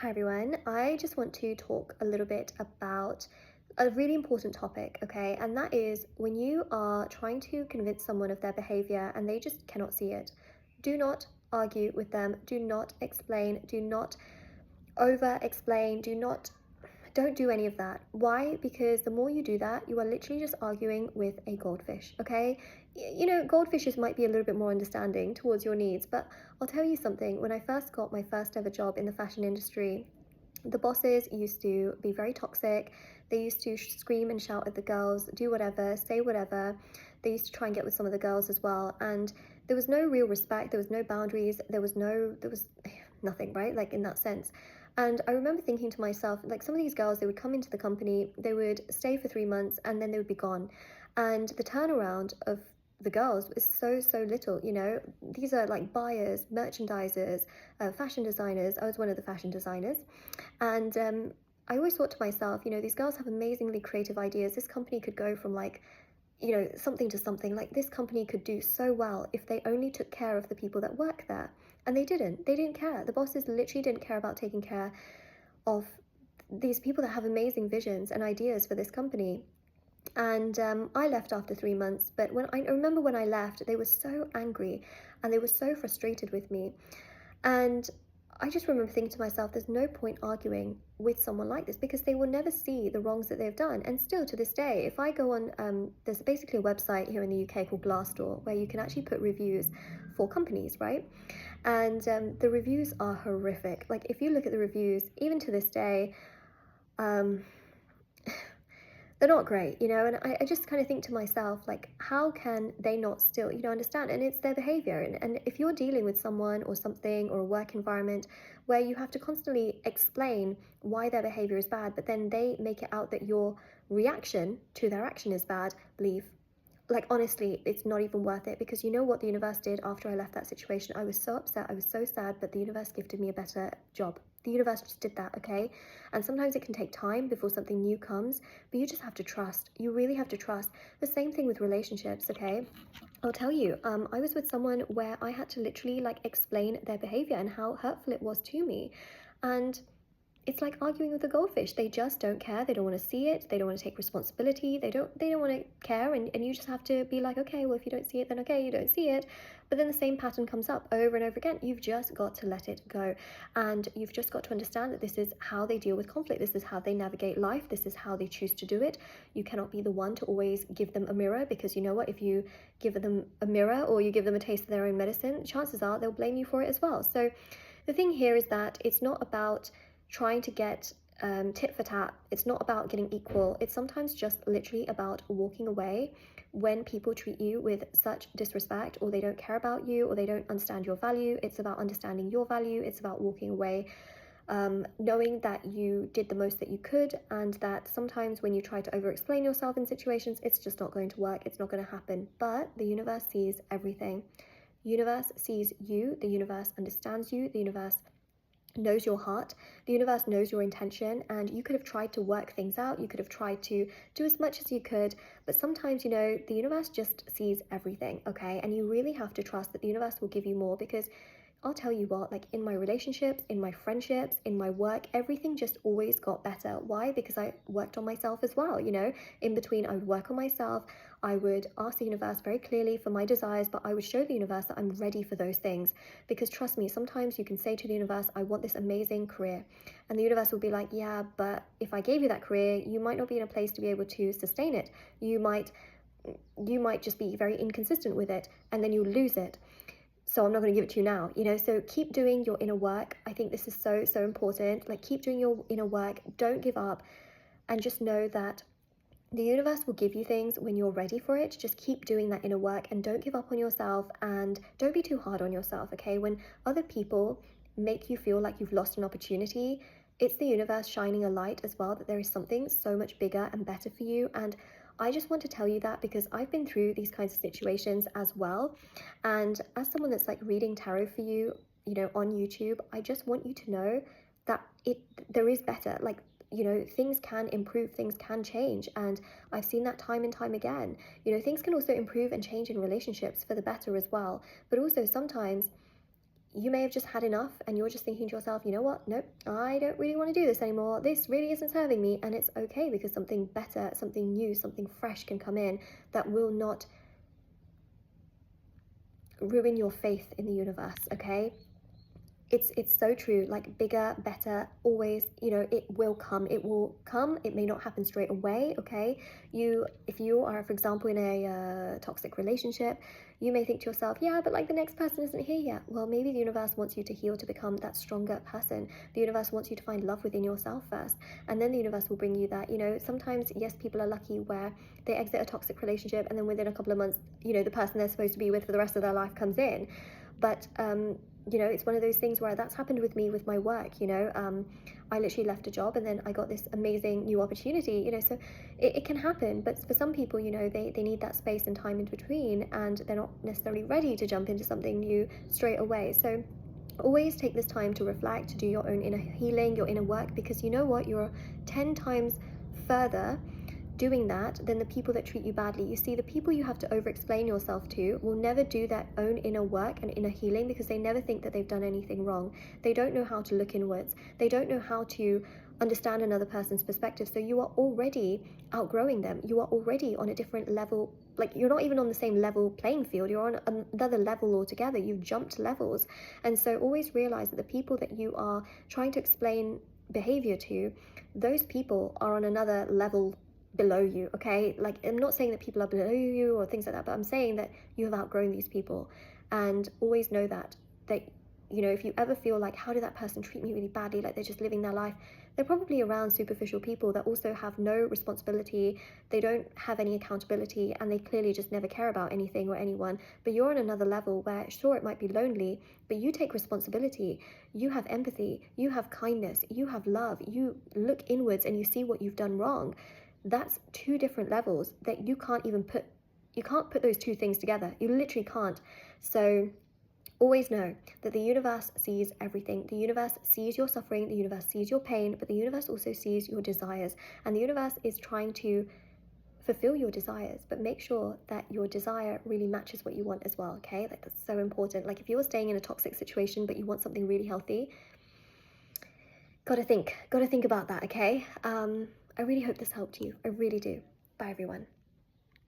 Hi everyone, I just want to talk a little bit about a really important topic, okay? And that is when you are trying to convince someone of their behavior and they just cannot see it. Do not argue with them, do not explain, do not over explain, don't do any of that. Why? Because the more you do that, you are literally just arguing with a goldfish, okay? Goldfishes might be a little bit more understanding towards your needs, but I'll tell you something. When I first got my first ever job in the fashion industry, the bosses used to be very toxic. They used to scream and shout at the girls, do whatever, say whatever. They used to try and get with some of the girls as well. And there was no real respect. There was no boundaries. There was nothing, right? Like in that sense. And I remember thinking to myself, like some of these girls, they would come into the company, they would stay for 3 months and then they would be gone. And the turnaround of the girls is so little. These are like buyers, merchandisers, fashion designers. I was one of the fashion designers. And I always thought to myself, these girls have amazingly creative ideas. This company could go from something to something. Like this company could do so well if they only took care of the people that work there. And they didn't. They didn't care. The bosses literally didn't care about taking care of these people that have amazing visions and ideas for this company. And I left after 3 months, but when I remember when I left, they were so angry and they were so frustrated with me. And I just remember thinking to myself, there's no point arguing with someone like this because they will never see the wrongs that they've done. And still to this day, if I go on, there's basically a website here in the UK called Glassdoor where you can actually put reviews for companies, right? And the reviews are horrific. Like if you look at the reviews, even to this day, um, they're not great, and I just kind of think to myself, like, how can they not still, understand? And it's their behavior. And if you're dealing with someone or something or a work environment where you have to constantly explain why their behavior is bad, but then they make it out that your reaction to their action is bad, leave. Like, honestly, it's not even worth it, because you know what the universe did after I left that situation? I was so upset, I was so sad, but the universe gifted me a better job. The universe just did that, okay? And sometimes it can take time before something new comes, but you just have to trust. You really have to trust. The same thing with relationships, okay? I'll tell you, I was with someone where I had to literally like explain their behavior and how hurtful it was to me. And it's like arguing with a goldfish. They just don't care. They don't want to see it. They don't want to take responsibility. They don't want to care. And you just have to be like, okay, well, if you don't see it, then okay, you don't see it. But then the same pattern comes up over and over again. You've just got to let it go. And you've just got to understand that this is how they deal with conflict. This is how they navigate life. This is how they choose to do it. You cannot be the one to always give them a mirror, because you know what? If you give them a mirror or you give them a taste of their own medicine, chances are they'll blame you for it as well. So the thing here is that it's not about trying to get tit for tat. It's not about getting equal. It's sometimes just literally about walking away when people treat you with such disrespect, or they don't care about you, or they don't understand your value. It's about understanding your value. It's about walking away, knowing that you did the most that you could, and that sometimes when you try to over explain yourself in situations, it's just not going to work. It's not going to happen. But the universe sees everything. The universe sees you. The universe understands you. The universe knows your heart. The universe knows your intention, and you could have tried to work things out. You could have tried to do as much as you could, but sometimes, the universe just sees everything, okay? And you really have to trust that the universe will give you more, because I'll tell you what, like in my relationships, in my friendships, in my work, everything just always got better. Why? Because I worked on myself as well, In between, I would work on myself. I would ask the universe very clearly for my desires, but I would show the universe that I'm ready for those things. Because trust me, sometimes you can say to the universe, I want this amazing career. And the universe will be like, yeah, but if I gave you that career, you might not be in a place to be able to sustain it. You might just be very inconsistent with it, and then you lose it. So I'm not going to give it to you now, so keep doing your inner work. I think this is so important. Like, keep doing your inner work. Don't give up, and just know that the universe will give you things when you're ready for it. Just keep doing that inner work, and don't give up on yourself, and don't be too hard on yourself, okay? When other people make you feel like you've lost an opportunity, it's the universe shining a light as well, that there is something so much bigger and better for you. And I just want to tell you that because I've been through these kinds of situations as well. And as someone that's like reading tarot for you, on YouTube, I just want you to know that there is better. Like, things can improve, things can change. And I've seen that time and time again. Things can also improve and change in relationships for the better as well. But also sometimes, you may have just had enough and you're just thinking to yourself, you know what, nope, I don't really want to do this anymore, this really isn't serving me. And it's okay, because something better, something new, something fresh can come in that will not ruin your faith in the universe. Okay, it's so true. Like, bigger, better, always, you know, it will come, it may not happen straight away. Okay, if you are, for example, in a toxic relationship, you may think to yourself, yeah, but like the next person isn't here yet. Well, maybe the universe wants you to heal, to become that stronger person. The universe wants you to find love within yourself first, and then the universe will bring you that. You know, sometimes, yes, people are lucky where they exit a toxic relationship and then within a couple of months, you know, the person they're supposed to be with for the rest of their life comes in. But you know, it's one of those things where that's happened with me with my work. You know, I literally left a job and then I got this amazing new opportunity, you know. So it can happen, but for some people, you know, they need that space and time in between, and they're not necessarily ready to jump into something new straight away. So always take this time to reflect, to do your own inner healing, your inner work, because you know what, you're 10 times further doing that than the people that treat you badly. You see, the people you have to over explain yourself to will never do their own inner work and inner healing, because they never think that they've done anything wrong. They don't know how to look inwards, they don't know how to understand another person's perspective. So you are already outgrowing them, you are already on a different level. Like, you're not even on the same level playing field, you're on another level altogether. You've jumped levels. And so always realize that the people that you are trying to explain behavior to, those people are on another level below you. Okay, like, I'm not saying that people are below you or things like that, but I'm saying that you have outgrown these people. And always know that you know, if you ever feel like, how did that person treat me really badly, like they're just living their life, they're probably around superficial people that also have no responsibility, they don't have any accountability, and they clearly just never care about anything or anyone. But you're on another level where, sure, it might be lonely, but you take responsibility, you have empathy, you have kindness, you have love, you look inwards and you see what you've done wrong. That's two different levels that you can't put those two things together. You literally can't. So always know that the universe sees everything. The universe sees your suffering, the universe sees your pain, but the universe also sees your desires. And the universe is trying to fulfill your desires, but make sure that your desire really matches what you want as well. Okay, like, that's so important. Like, if you're staying in a toxic situation but you want something really healthy, gotta think about that. Okay, I really hope this helped you. I really do. Bye, everyone.